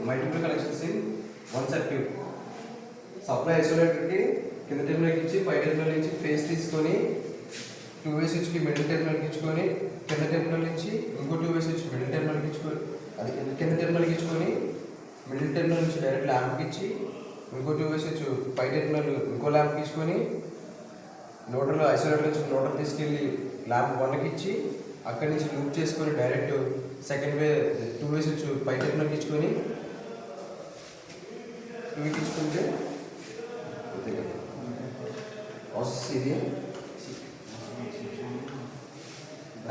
Multiple connections in one circuit. Supply ఐసోలేటర్కి కింద టెర్మినల్కి ఇచ్చి పై టెర్మినల్ నుంచి ఫేస్ తీసుకొని 2 వే స్విచ్కి మిడిల్ టెర్మినల్కి ఇచ్చుకొని కింద టెర్మినల్ నుంచి ఇంకో 2 వే స్విచ్ మిడిల్ టెర్మినల్కి ఇచ్చుకొని అది కింద టెర్మినల్కి ఇచ్చుకొని మిడిల్ టెర్మినల్ నుంచి డైరెక్ట్ ల్యాంప్కి ఇచ్చి ఇంకో 2 వే స్విచ్ పై టెర్మినల్ ఇంకో ల్యాంప్కి ఇచ్చుకొని నోటర్లో ఐసోలేటర్ నుంచి నోటర్ తీసుకెళ్ళి ల్యాంప్ 1కి ఇచ్చి అక్కడి నుంచి లూప్ చేసుకొని డైరెక్ట్ సెకండ్ వే 2 వే స్విచ్ పై టెర్మినల్కి ఇచ్చుకొని 2కి ఇచ్చుకుంటే ప్రాసెస్ ఇది.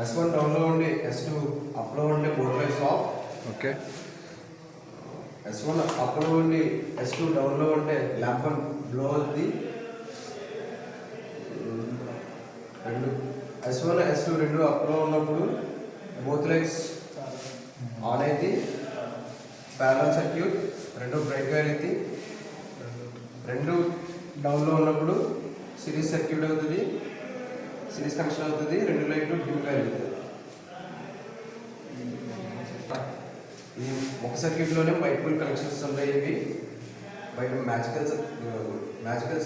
S1 డౌన్లో ఉండి S2 అప్లో ఉండే both wise off. Okay. S1 అప్లో ఉండి S2 డౌన్లో ఉంటే ల్యాంప్ 1 బ్లో అవుతుంది. S1 S2 రెండు అప్లో ఉన్నప్పుడు బోత్ లైట్స్ ఆన్ అయితే ప్యారలల్ సర్క్యూట్ రెండు బ్రైట్గా అయితే, రెండు డౌన్లో ఉన్నప్పుడు సిరీస్ సర్క్యూట్ అవుతుంది, సిరీస్ కనెక్షన్ అవుతుంది, రెండు లైట్లు డిమ్గా వెళ్తుంది. ఈ ఒక సర్క్యూట్లోనే మల్టిపుల్ కనెక్షన్స్ ఉంటాయి. ఇవి బయట మ్యాజికల్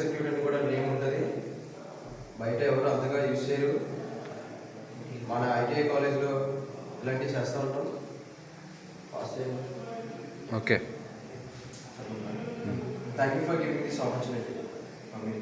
సర్క్యూట్ అని కూడా నేమ్ ఉంటుంది. బయట ఎవరు అంతగా యూజ్ చేయరు. మన ఐటీఐ కాలేజ్లో ఇలాంటివి చేస్తూ ఉంటాం. Okay. Thank you for giving this opportunity for me.